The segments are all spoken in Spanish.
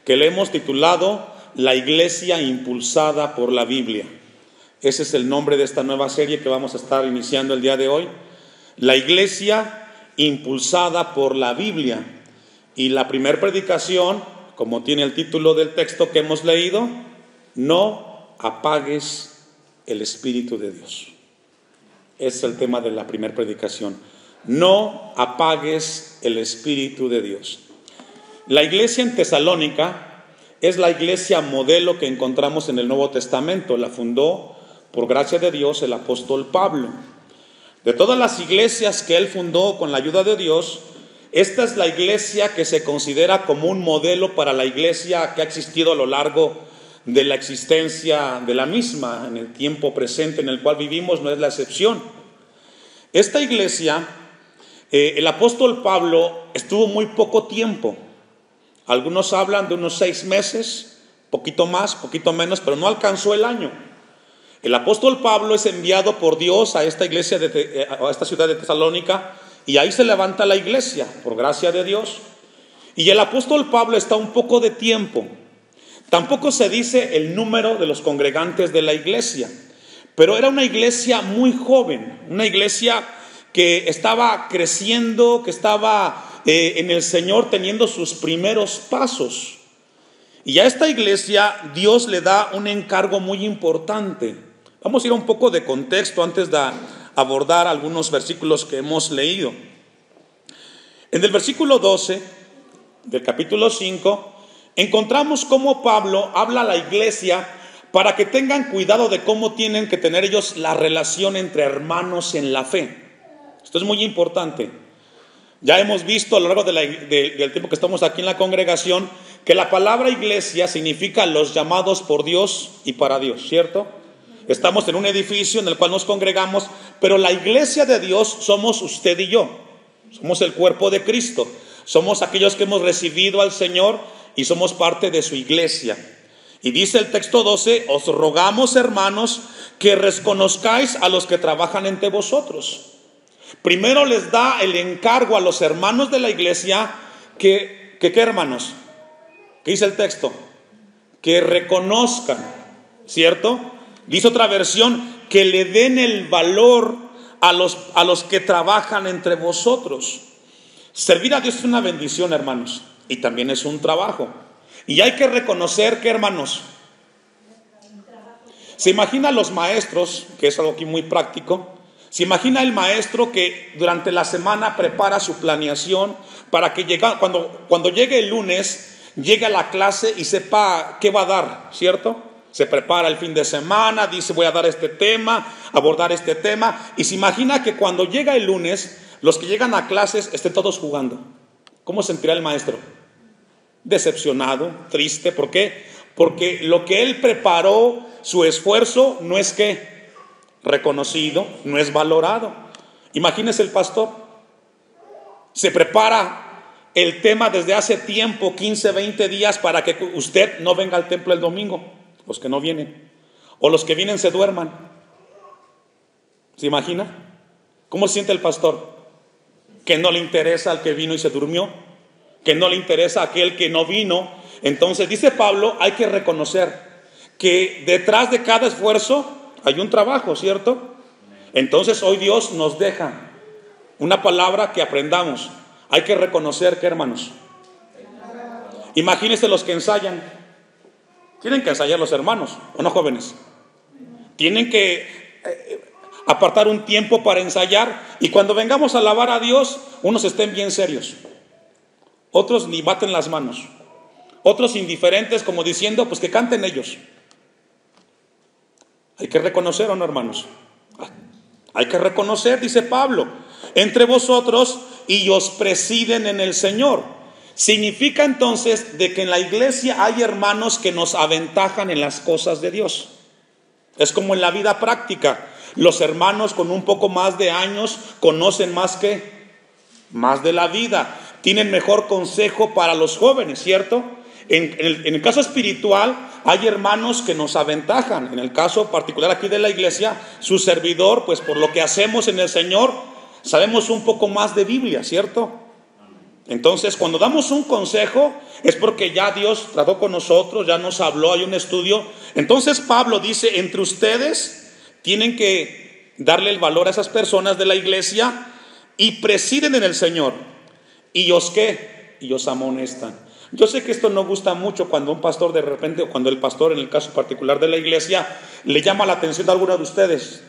que le hemos titulado La Iglesia Impulsada por la Biblia. Ese es el nombre de esta nueva serie que vamos a estar iniciando el día de hoy. La Iglesia Impulsada por la Biblia. Y la primera predicación, como tiene el título del texto que hemos leído, no apagues el Espíritu de Dios. Ese es el tema de la primera predicación. No apagues el Espíritu de Dios. La iglesia en Tesalónica es la iglesia modelo que encontramos en el Nuevo Testamento. La fundó, por gracia de Dios, el apóstol Pablo. De todas las iglesias que él fundó con la ayuda de Dios, esta es la iglesia que se considera como un modelo para la iglesia que ha existido a lo largo de la existencia de la misma. En el tiempo presente en el cual vivimos no es la excepción. Esta iglesia, el apóstol Pablo estuvo muy poco tiempo. Algunos hablan de unos 6 meses, poquito más, poquito menos, pero no alcanzó el año. El apóstol Pablo es enviado por Dios a esta iglesia, a esta ciudad de Tesalónica, y ahí se levanta la iglesia, por gracia de Dios. Y el apóstol Pablo está un poco de tiempo. Tampoco se dice el número de los congregantes de la iglesia, pero era una iglesia muy joven, una iglesia que estaba creciendo, que estaba en el Señor teniendo sus primeros pasos. Y a esta iglesia Dios le da un encargo muy importante. Vamos a ir a un poco de contexto antes de abordar algunos versículos que hemos leído. En el versículo 12 del capítulo 5 encontramos cómo Pablo habla a la iglesia para que tengan cuidado de cómo tienen que tener ellos la relación entre hermanos en la fe. Esto es muy importante. Ya hemos visto a lo largo del tiempo que estamos aquí en la congregación que la palabra iglesia significa los llamados por Dios y para Dios, ¿cierto? Estamos en un edificio en el cual nos congregamos, pero la iglesia de Dios somos usted y yo. Somos el cuerpo de Cristo. Somos aquellos que hemos recibido al Señor y somos parte de su iglesia. Y dice el texto 12, os rogamos, hermanos, que reconozcáis a los que trabajan entre vosotros. Primero les da el encargo a los hermanos de la iglesia que ¿qué, hermanos? ¿Qué dice el texto? Que reconozcan, ¿cierto? Dice otra versión, que le den el valor a los que trabajan entre vosotros. Servir a Dios es una bendición, hermanos, y también es un trabajo. Y hay que reconocer que, hermanos, se imagina a los maestros, que es algo aquí muy práctico. Se imagina el maestro que durante la semana prepara su planeación para que cuando llegue el lunes, llegue a la clase y sepa qué va a dar, ¿cierto? Se prepara el fin de semana, dice voy a dar este tema, abordar este tema, y se imagina que cuando llega el lunes, los que llegan a clases estén todos jugando. ¿Cómo sentirá el maestro? Decepcionado, triste. ¿Por qué? Porque lo que él preparó, su esfuerzo, no es que reconocido, no es valorado. Imagínese el pastor, se prepara el tema desde hace tiempo, 15, 20 días, para que usted no venga al templo el domingo, los que no vienen, o los que vienen se duerman. ¿Se imagina? ¿Cómo se siente el pastor? Que no le interesa al que vino y se durmió, que no le interesa a aquel que no vino. Entonces dice Pablo, hay que reconocer que detrás de cada esfuerzo hay un trabajo, ¿cierto? Entonces hoy Dios nos deja una palabra que aprendamos. Hay que reconocer que, hermanos, imagínense los que ensayan. Tienen que ensayar los hermanos, ¿o no, jóvenes? Tienen que apartar un tiempo para ensayar. Y cuando vengamos a alabar a Dios, unos estén bien serios, otros ni baten las manos, otros indiferentes, como diciendo, pues que canten ellos. Hay que reconocer, ¿o no, hermanos? Hay que reconocer, dice Pablo, entre vosotros y os presiden en el Señor. Significa entonces de que en la iglesia hay hermanos que nos aventajan en las cosas de Dios. Es como en la vida práctica. Los hermanos con un poco más de años conocen más de la vida. Tienen mejor consejo para los jóvenes, ¿cierto? En el caso espiritual hay hermanos que nos aventajan. En el caso particular aquí de la iglesia, su servidor, pues por lo que hacemos en el Señor, sabemos un poco más de Biblia, ¿cierto? Entonces, cuando damos un consejo, es porque ya Dios trató con nosotros, ya nos habló, hay un estudio. Entonces Pablo dice, entre ustedes tienen que darle el valor a esas personas de la iglesia y presiden en el Señor. ¿Y os qué? Y os amonestan. Yo sé que esto no gusta mucho cuando un pastor de repente, o cuando el pastor, en el caso particular de la iglesia, le llama la atención a alguno de ustedes.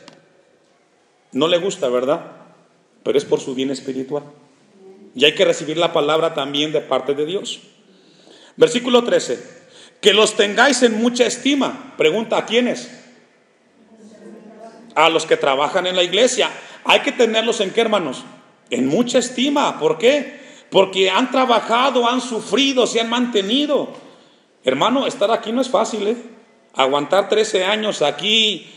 No le gusta, ¿verdad? Pero es por su bien espiritual. Y hay que recibir la palabra también de parte de Dios. Versículo 13. Que los tengáis en mucha estima. Pregunta, ¿a quiénes? A los que trabajan en la iglesia. Hay que tenerlos en qué, hermanos? En mucha estima. ¿Por qué? Porque han trabajado, han sufrido, se han mantenido. Hermano, estar aquí no es fácil, ¿eh? Aguantar 13 años aquí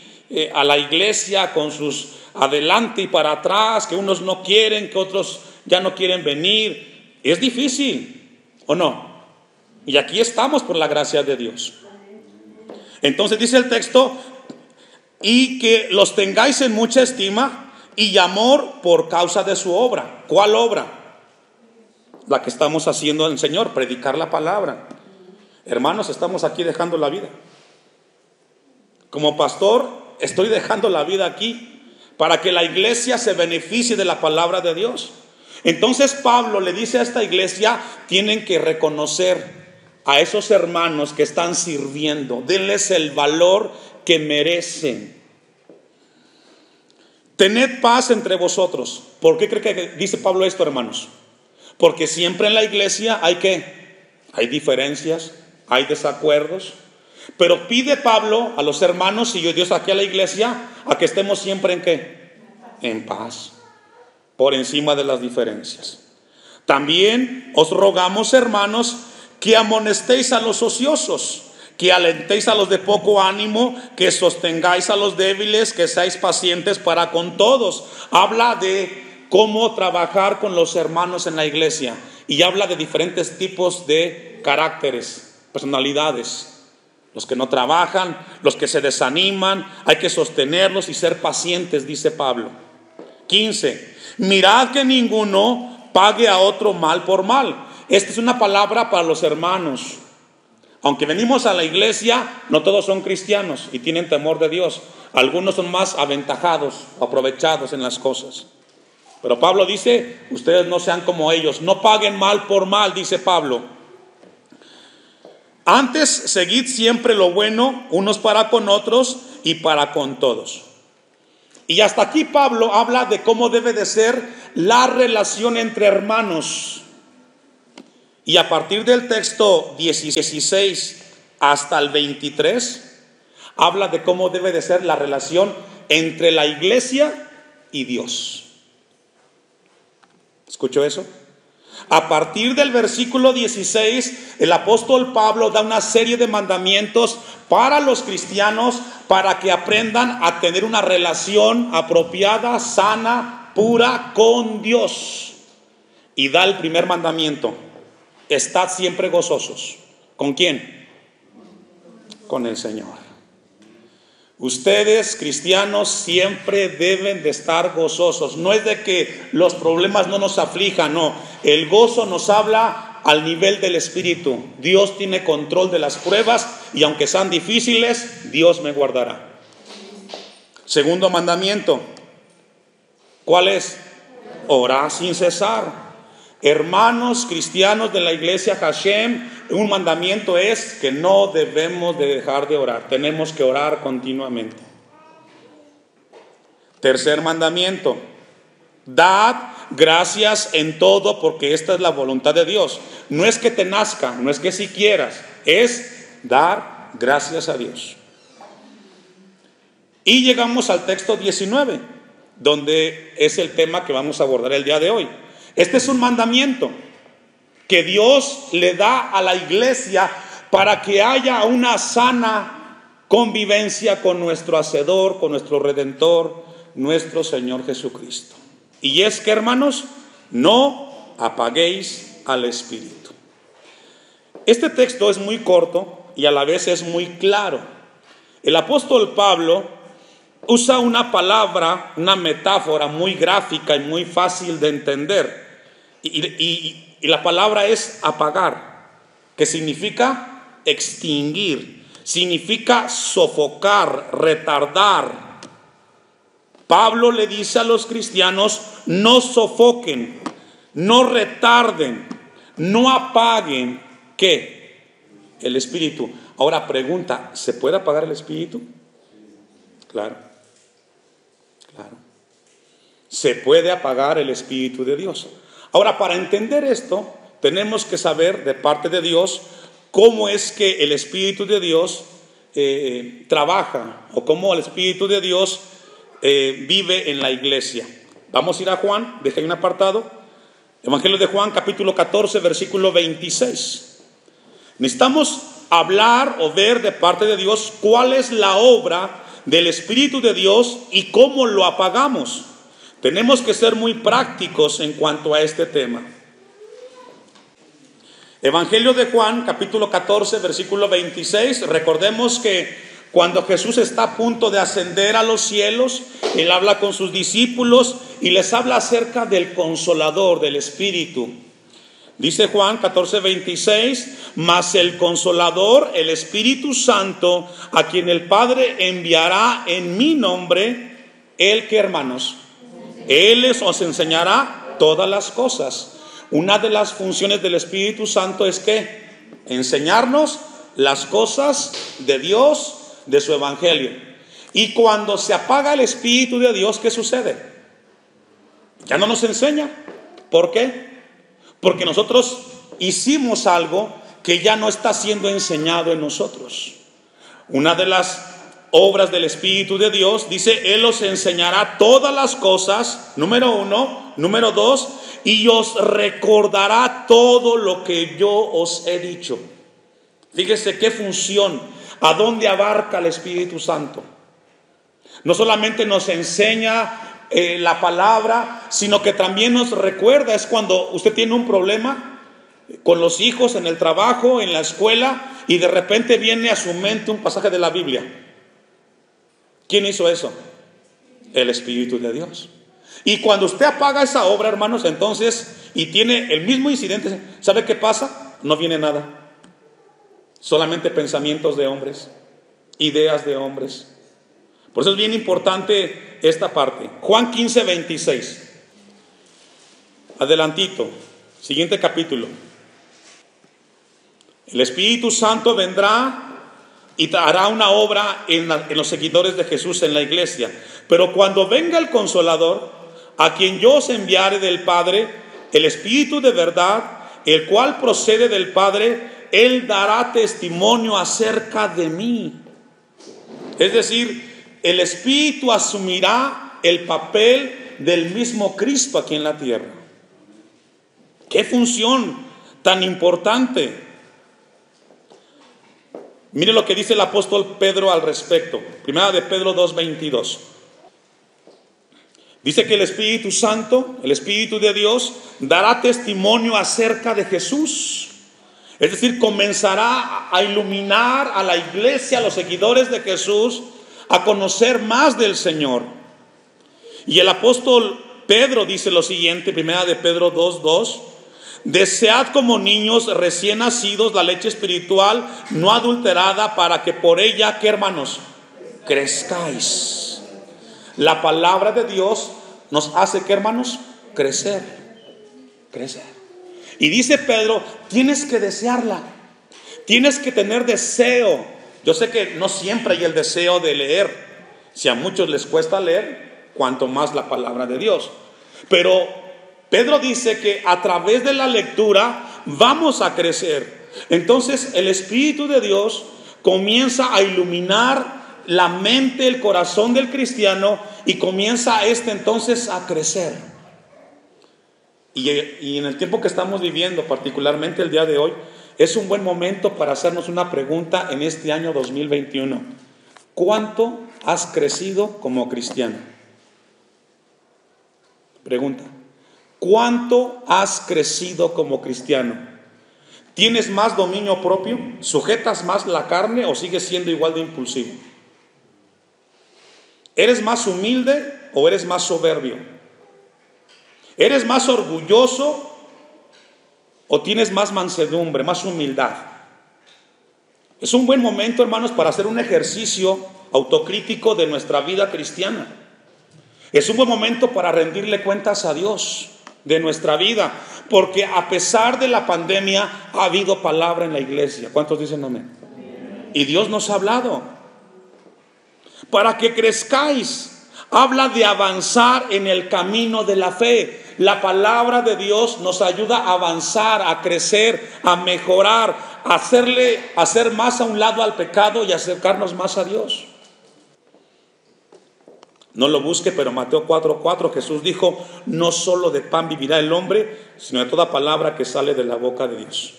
a la iglesia con sus adelante y para atrás, que unos no quieren, que otros ya no quieren venir. Es difícil, ¿o no? Y aquí estamos por la gracia de Dios. Entonces dice el texto, y que los tengáis en mucha estima y amor por causa de su obra. ¿Cuál obra? La que estamos haciendo en el Señor, predicar la palabra. Hermanos, estamos aquí dejando la vida. Como pastor, estoy dejando la vida aquí para que la iglesia se beneficie de la palabra de Dios. Entonces Pablo le dice a esta iglesia, tienen que reconocer a esos hermanos que están sirviendo, denles el valor que merecen. Tened paz entre vosotros. ¿Por qué cree que dice Pablo esto, hermanos? Porque siempre en la iglesia hay diferencias, hay desacuerdos, pero pide Pablo a los hermanos y Dios aquí a la iglesia a que estemos siempre en ¿qué? En paz, por encima de las diferencias. También os rogamos, hermanos, que amonestéis a los ociosos, que alentéis a los de poco ánimo, que sostengáis a los débiles, que seáis pacientes para con todos. Habla de cómo trabajar con los hermanos en la iglesia y habla de diferentes tipos de caracteres, personalidades. Los que no trabajan, los que se desaniman, hay que sostenerlos y ser pacientes, dice Pablo. 15. Mirad que ninguno pague a otro mal por mal. Esta es una palabra para los hermanos. Aunque venimos a la iglesia, no todos son cristianos y tienen temor de Dios. Algunos son más aventajados o aprovechados en las cosas. Pero Pablo dice, ustedes no sean como ellos, no paguen mal por mal, dice Pablo. Antes, seguid siempre lo bueno, unos para con otros y para con todos. Y hasta aquí Pablo habla de cómo debe de ser la relación entre hermanos. Y a partir del texto 16 hasta el 23, habla de cómo debe de ser la relación entre la iglesia y Dios. ¿Escuchó eso? A partir del versículo 16, el apóstol Pablo da una serie de mandamientos para los cristianos para que aprendan a tener una relación apropiada, sana, pura con Dios. Y da el primer mandamiento: estad siempre gozosos. ¿Con quién? Con el Señor. Ustedes, cristianos, siempre deben de estar gozosos. No es de que los problemas no nos aflijan, no. El gozo nos habla al nivel del espíritu. Dios tiene control de las pruebas y aunque sean difíciles, Dios me guardará. Segundo mandamiento, ¿cuál es? Orar sin cesar. Hermanos cristianos de la iglesia Hashem, un mandamiento es que no debemos de dejar de orar. Tenemos que orar continuamente. Tercer mandamiento: dad gracias en todo, porque esta es la voluntad de Dios. No es que te nazca, no es que si quieras, es dar gracias a Dios. Y llegamos al texto 19, donde es el tema que vamos a abordar el día de hoy. Este es un mandamiento que Dios le da a la iglesia para que haya una sana convivencia con nuestro Hacedor, con nuestro Redentor, nuestro Señor Jesucristo. Y es que, hermanos, no apaguéis al Espíritu. Este texto es muy corto y a la vez es muy claro. El apóstol Pablo usa una palabra, una metáfora muy gráfica y muy fácil de entender. Y y la palabra es apagar, que significa extinguir, significa sofocar, retardar. Pablo le dice a los cristianos: no sofoquen, no retarden, no apaguen, ¿qué? El espíritu. Ahora pregunta, ¿se puede apagar el espíritu? Claro, claro. Se puede apagar el espíritu de Dios. Ahora, para entender esto, tenemos que saber de parte de Dios cómo es que el espíritu de Dios trabaja, o cómo el espíritu de Dios vive en la iglesia. Vamos a ir a Juan, deja ahí un apartado. Evangelio de Juan, capítulo 14, versículo 26. Necesitamos hablar o ver de parte de Dios cuál es la obra del Espíritu de Dios y cómo lo apagamos. Tenemos que ser muy prácticos en cuanto a este tema. Evangelio de Juan, capítulo 14, versículo 26. Recordemos que cuando Jesús está a punto de ascender a los cielos, Él habla con sus discípulos y les habla acerca del Consolador, del Espíritu. Dice Juan 14, 26, mas el Consolador, el Espíritu Santo, a quien el Padre enviará en mi nombre, Él, ¿qué, hermanos? Él os enseñará todas las cosas. Una de las funciones del Espíritu Santo es que enseñarnos las cosas de Dios, de su evangelio. Y cuando se apaga el Espíritu de Dios, ¿qué sucede? Ya no nos enseña. ¿Por qué? Porque nosotros hicimos algo que ya no está siendo enseñado en nosotros. Una de las obras del Espíritu de Dios, dice: Él os enseñará todas las cosas, número 1, número 2, y os recordará todo lo que yo os he dicho. Fíjese qué función, a dónde abarca el Espíritu Santo. No solamente nos enseña la palabra, sino que también nos recuerda. Es cuando usted tiene un problema con los hijos, en el trabajo, en la escuela, y de repente viene a su mente un pasaje de la Biblia. ¿Quién hizo eso? El Espíritu de Dios. Y cuando usted apaga esa obra, hermanos, entonces, y tiene el mismo incidente, ¿sabe qué pasa? No viene nada. Solamente pensamientos de hombres, ideas de hombres. Por eso es bien importante esta parte. Juan 15, 26. Adelantito, siguiente capítulo. El Espíritu Santo vendrá y hará una obra en los seguidores de Jesús en la iglesia. Pero cuando venga el Consolador, a quien yo os enviare del Padre, el Espíritu de verdad, el cual procede del Padre, Él dará testimonio acerca de mí. Es decir, el Espíritu asumirá el papel del mismo Cristo aquí en la tierra. ¡Qué función tan importante! Mire lo que dice el apóstol Pedro al respecto. Primera de Pedro 2:22. Dice que el Espíritu Santo, el Espíritu de Dios, dará testimonio acerca de Jesús. Es decir, comenzará a iluminar a la iglesia, a los seguidores de Jesús, a conocer más del Señor. Y el apóstol Pedro dice lo siguiente, primera de Pedro 2:2: desead como niños recién nacidos la leche espiritual no adulterada, para que por ella, ¿qué, hermanos? Crezcáis. La palabra de Dios nos hace, ¿qué, hermanos? Crecer. Y dice Pedro, tienes que desearla, tienes que tener deseo. Yo sé que no siempre hay el deseo de leer. Si a muchos les cuesta leer, cuanto más la palabra de Dios. Pero Pedro dice que a través de la lectura vamos a crecer. Entonces el Espíritu de Dios comienza a iluminar la mente, el corazón del cristiano, y comienza entonces a crecer. Y en el tiempo que estamos viviendo, particularmente el día de hoy, es un buen momento para hacernos una pregunta en este año 2021. ¿Cuánto has crecido como cristiano? Pregunta. ¿Cuánto has crecido como cristiano? ¿Tienes más dominio propio? ¿Sujetas más la carne o sigues siendo igual de impulsivo? ¿Eres más humilde o eres más soberbio? ¿Eres más orgulloso ¿O tienes más mansedumbre, más humildad? Es un buen momento, hermanos, para hacer un ejercicio autocrítico de nuestra vida cristiana. Es un buen momento para rendirle cuentas a Dios de nuestra vida, porque a pesar de la pandemia ha habido palabra en la iglesia. ¿Cuántos dicen amén? Y Dios nos ha hablado para que crezcáis. Habla de avanzar en el camino de la fe. La palabra de Dios nos ayuda a avanzar, a crecer, a mejorar, a hacer más a un lado al pecado y acercarnos más a Dios. No lo busque, pero Mateo 4:4 Jesús dijo: no solo de pan vivirá el hombre, sino de toda palabra que sale de la boca de Dios.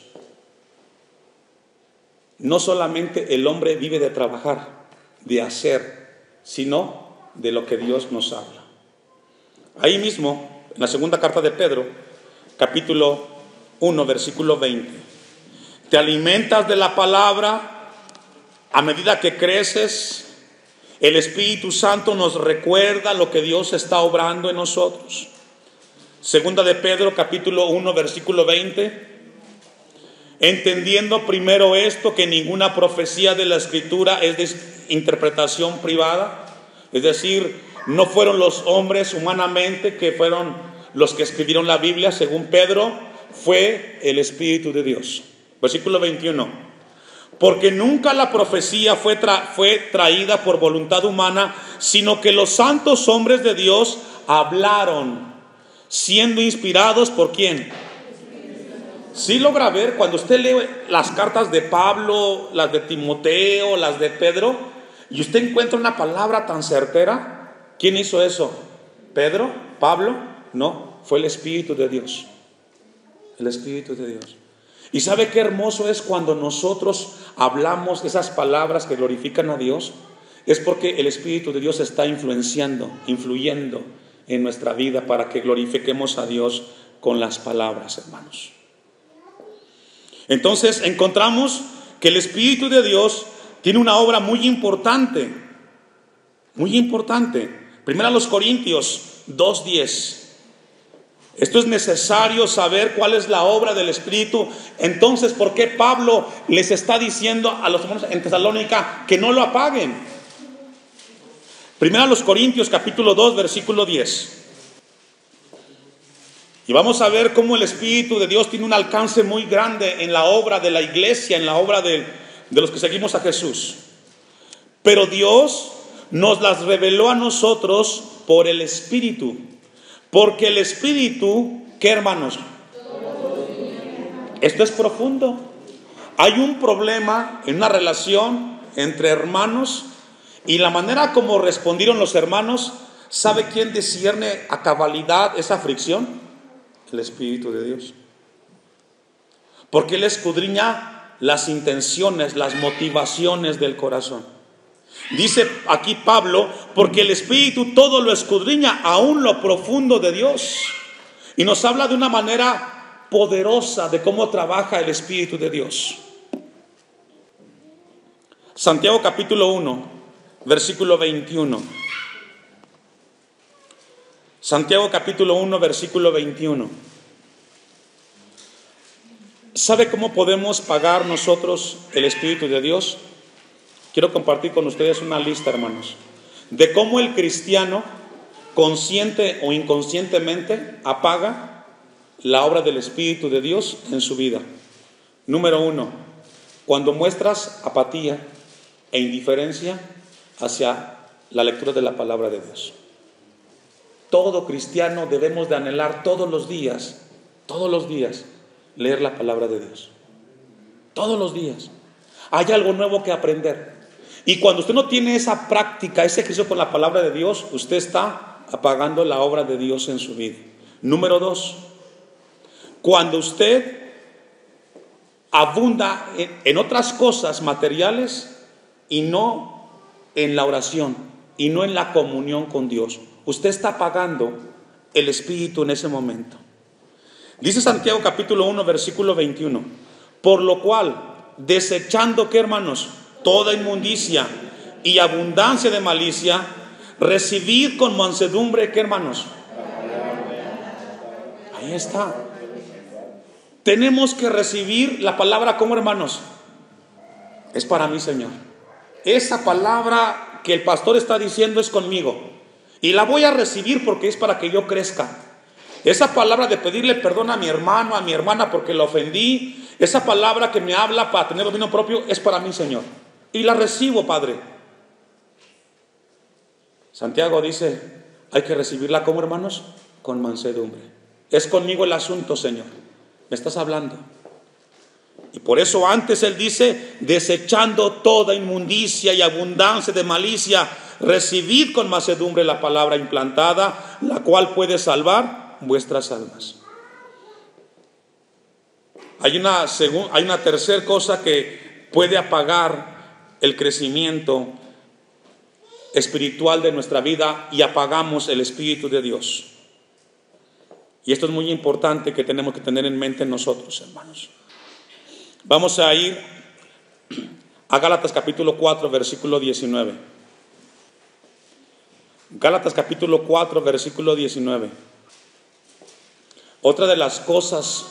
No solamente el hombre vive de trabajar, de hacer, sino de lo que Dios nos habla. Ahí mismo, en la segunda carta de Pedro, capítulo 1, versículo 20. Te alimentas de la palabra a medida que creces. El Espíritu Santo nos recuerda lo que Dios está obrando en nosotros. Segunda de Pedro, capítulo 1, versículo 20. Entendiendo primero esto, que ninguna profecía de la Escritura es de interpretación privada. Es decir, no fueron los hombres humanamente que fueron los que escribieron la Biblia. Según Pedro, fue el Espíritu de Dios. Versículo 21. Porque nunca la profecía fue traída por voluntad humana, sino que los santos hombres de Dios hablaron, siendo inspirados ¿por quién? Sí logra ver, cuando usted lee las cartas de Pablo, las de Timoteo, las de Pedro, y usted encuentra una palabra tan certera. ¿Quién hizo eso? ¿Pedro? ¿Pablo? No, fue el Espíritu de Dios. El Espíritu de Dios. ¿Y sabe qué hermoso es cuando nosotros hablamos esas palabras que glorifican a Dios? Es porque el Espíritu de Dios está influyendo en nuestra vida para que glorifiquemos a Dios con las palabras, hermanos. Entonces encontramos que el Espíritu de Dios tiene una obra muy importante. Muy importante. Primero a los Corintios 2:10. Esto es necesario saber cuál es la obra del Espíritu. Entonces, ¿por qué Pablo les está diciendo a los hermanos en Tesalónica que no lo apaguen? Primero a los Corintios capítulo 2 versículo 10. Y vamos a ver cómo el Espíritu de Dios tiene un alcance muy grande en la obra de la iglesia, en la obra de los que seguimos a Jesús. Pero Dios nos las reveló a nosotros por el Espíritu. Porque el Espíritu, ¿qué, hermanos? Esto es profundo. Hay un problema en una relación entre hermanos, y la manera como respondieron los hermanos, ¿sabe quién discierne a cabalidad esa fricción? El Espíritu de Dios. Porque Él escudriña las intenciones, las motivaciones del corazón. Dice aquí Pablo, porque el Espíritu todo lo escudriña, aún lo profundo de Dios. Y nos habla de una manera poderosa de cómo trabaja el Espíritu de Dios. Santiago capítulo 1, versículo 21. Santiago capítulo 1, versículo 21. ¿Sabe cómo podemos pagar nosotros el Espíritu de Dios? Quiero compartir con ustedes una lista, hermanos, de cómo el cristiano, consciente o inconscientemente, apaga la obra del Espíritu de Dios en su vida. Número 1, cuando muestras apatía e indiferencia hacia la lectura de la palabra de Dios. Todo cristiano debemos de anhelar todos los días, leer la palabra de Dios. Todos los días. Hay algo nuevo que aprender. Y cuando usted no tiene esa práctica, ese ejercicio con la palabra de Dios, usted está apagando la obra de Dios en su vida. Número 2, cuando usted abunda en otras cosas materiales y no en la oración y no en la comunión con Dios, usted está apagando el Espíritu en ese momento. Dice Santiago capítulo 1 versículo 21, por lo cual, desechando, ¿qué, hermanos? Toda inmundicia y abundancia de malicia, recibid con mansedumbre, ¿qué, hermanos? Ahí está. Tenemos que recibir la palabra como hermanos. Es para mí, Señor. Esa palabra que el pastor está diciendo es conmigo. Y la voy a recibir porque es para que yo crezca. Esa palabra de pedirle perdón a mi hermano, a mi hermana porque la ofendí, esa palabra que me habla para tener dominio propio, es para mí, Señor. Y la recibo, Padre. Santiago dice, hay que recibirla como hermanos, con mansedumbre. Es conmigo el asunto, Señor. Me estás hablando. Y por eso antes él dice, desechando toda inmundicia y abundancia de malicia, recibid con mansedumbre la palabra implantada, la cual puede salvar vuestras almas. Hay una tercera cosa que puede apagar el crecimiento espiritual de nuestra vida y apagamos el Espíritu de Dios. Y esto es muy importante que tenemos que tener en mente nosotros, hermanos. Vamos a ir a Gálatas capítulo 4, versículo 19. Gálatas capítulo 4, versículo 19. Otra de las cosas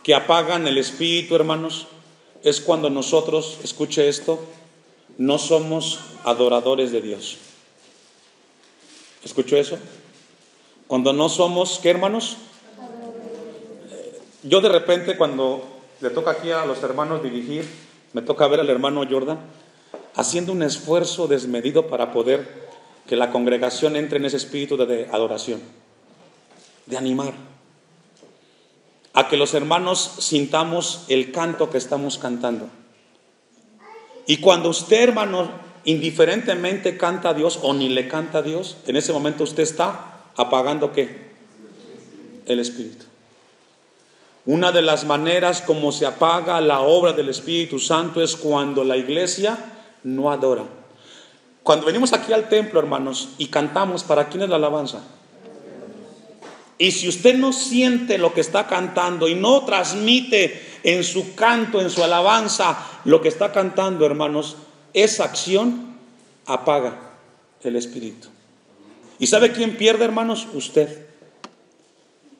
que apagan el espíritu, hermanos, es cuando nosotros, escuche esto, no somos adoradores de Dios. ¿Escuchó eso? Cuando no somos, ¿qué, hermanos? Yo de repente cuando le toca aquí a los hermanos dirigir, me toca ver al hermano Jordan haciendo un esfuerzo desmedido para poder que la congregación entre en ese espíritu de adoración, de animar, a que los hermanos sintamos el canto que estamos cantando. Y cuando usted, hermano, indiferentemente canta a Dios o ni le canta a Dios, en ese momento usted está apagando ¿qué? El espíritu. Una de las maneras como se apaga la obra del Espíritu Santo es cuando la iglesia no adora. Cuando venimos aquí al templo, hermanos, y cantamos, ¿para quién es la alabanza? Y si usted no siente lo que está cantando y no transmite en su canto, en su alabanza, lo que está cantando, hermanos, esa acción apaga el espíritu. ¿Y sabe quién pierde, hermanos? Usted.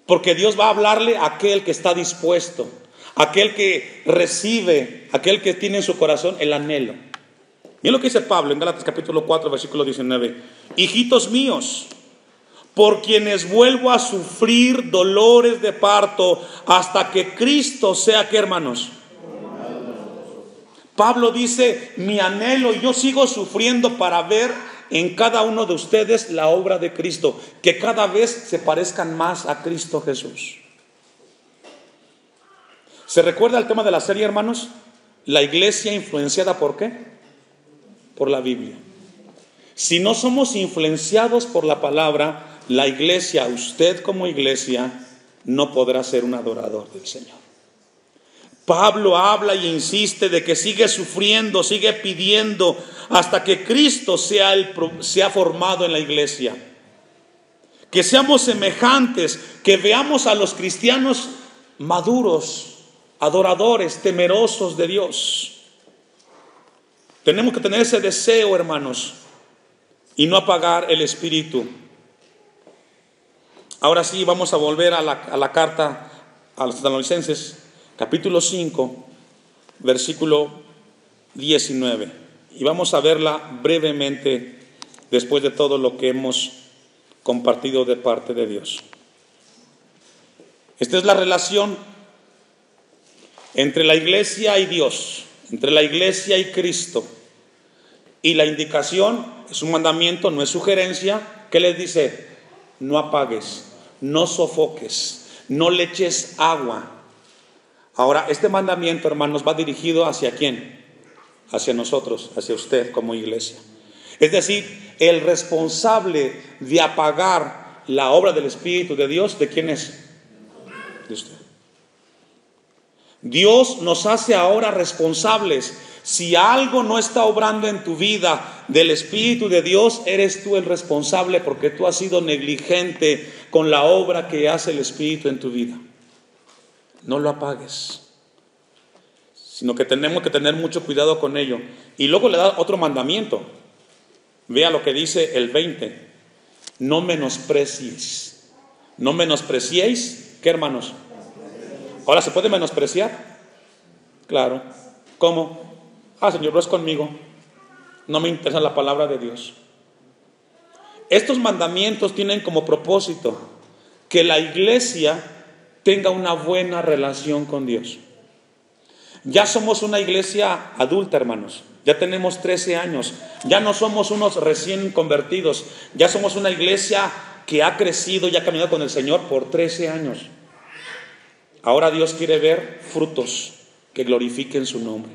Porque Dios va a hablarle a aquel que está dispuesto, aquel que recibe, aquel que tiene en su corazón el anhelo. Miren lo que dice Pablo en Gálatas capítulo 4, versículo 19. Hijitos míos, por quienes vuelvo a sufrir dolores de parto hasta que Cristo sea, ¿qué, hermanos? Pablo dice, mi anhelo, y yo sigo sufriendo para ver en cada uno de ustedes la obra de Cristo, que cada vez se parezcan más a Cristo Jesús. ¿Se recuerda el tema de la serie, hermanos? La iglesia influenciada ¿por qué? Por la Biblia. Si no somos influenciados por la palabra, la iglesia, usted como iglesia, no podrá ser un adorador del Señor. Pablo habla y insiste de que sigue sufriendo, sigue pidiendo hasta que Cristo sea formado en la iglesia. Que seamos semejantes, que veamos a los cristianos maduros, adoradores, temerosos de Dios. Tenemos que tener ese deseo, hermanos, y no apagar el espíritu. Ahora sí, vamos a volver a la carta a los Tesalonicenses, capítulo 5, versículo 19. Y vamos a verla brevemente después de todo lo que hemos compartido de parte de Dios. Esta es la relación entre la iglesia y Dios, entre la iglesia y Cristo. Y la indicación es un mandamiento, no es sugerencia. ¿Qué les dice? No apagues, no sofoques, no le eches agua. Ahora, este mandamiento, hermanos, va dirigido ¿hacia quién? Hacia nosotros, hacia usted como iglesia. Es decir, el responsable de apagar la obra del Espíritu de Dios, ¿de quién es? De usted. Dios nos hace ahora responsables. Si algo no está obrando en tu vida del Espíritu de Dios, eres tú el responsable porque tú has sido negligente con la obra que hace el Espíritu en tu vida. No lo apagues, sino que tenemos que tener mucho cuidado con ello. Y luego le da otro mandamiento. Vea lo que dice el 20. No menosprecies. No menospreciéis, ¿qué, hermanos? Ahora, ¿se puede menospreciar? Claro. ¿Cómo? Señor, no es conmigo. No me interesa la palabra de Dios. Estos mandamientos tienen como propósito que la iglesia tenga una buena relación con Dios. Ya somos una iglesia adulta, hermanos. Ya tenemos 13 años. Ya no somos unos recién convertidos. Ya somos una iglesia que ha crecido y ha caminado con el Señor por 13 años. Ahora Dios quiere ver frutos que glorifiquen su nombre.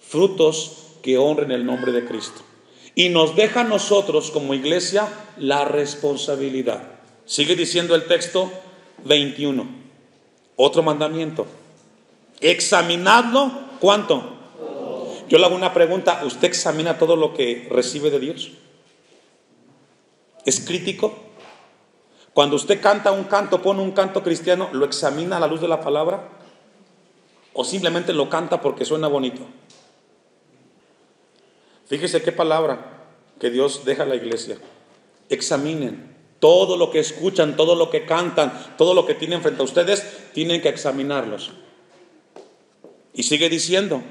Frutos que honren el nombre de Cristo. Y nos deja a nosotros como iglesia la responsabilidad. Sigue diciendo el texto 21. Otro mandamiento. Examinadlo, ¿cuánto? Yo le hago una pregunta. ¿Usted examina todo lo que recibe de Dios? ¿Es crítico? Cuando usted canta un canto, pone un canto cristiano, ¿lo examina a la luz de la palabra? ¿O simplemente lo canta porque suena bonito? Fíjese qué palabra que Dios deja a la iglesia. Examinen todo lo que escuchan, todo lo que cantan, todo lo que tienen frente a ustedes, tienen que examinarlos. Y sigue diciendo,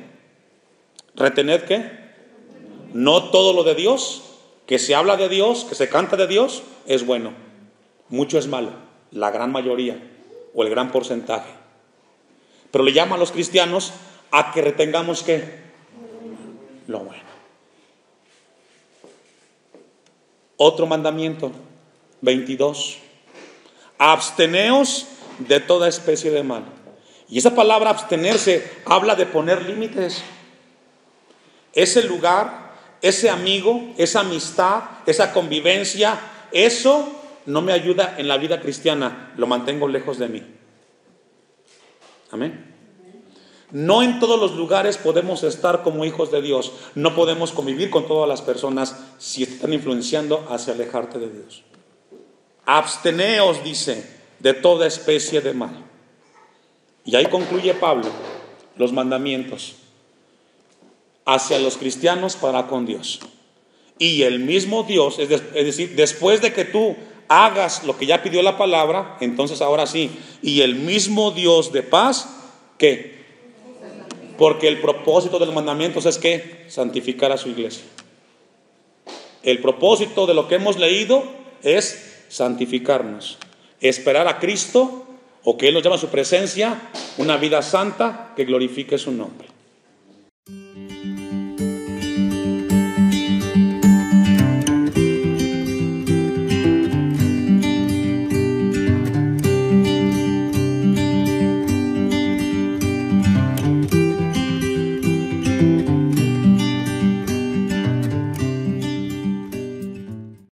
¿retened qué? No todo lo de Dios, que se habla de Dios, que se canta de Dios, es bueno. Mucho es malo, la gran mayoría o el gran porcentaje. Pero le llama a los cristianos a que retengamos ¿qué? Lo bueno. Otro mandamiento, 22. Absteneos de toda especie de mal. Y esa palabra abstenerse habla de poner límites. Ese lugar, ese amigo, esa amistad, esa convivencia, eso no me ayuda en la vida cristiana, lo mantengo lejos de mí. Amén. No en todos los lugares podemos estar como hijos de Dios. No podemos convivir con todas las personas si están influenciando hacia alejarte de Dios. Absteneos, dice, de toda especie de mal. Y ahí concluye Pablo los mandamientos hacia los cristianos para con Dios. Y el mismo Dios, es decir, después de que tú hagas lo que ya pidió la palabra, entonces ahora sí, y el mismo Dios de paz, ¿qué? Porque el propósito de los mandamientos es que santificar a su iglesia. El propósito de lo que hemos leído es santificarnos, esperar a Cristo, o que Él nos llama a su presencia, una vida santa que glorifique su nombre.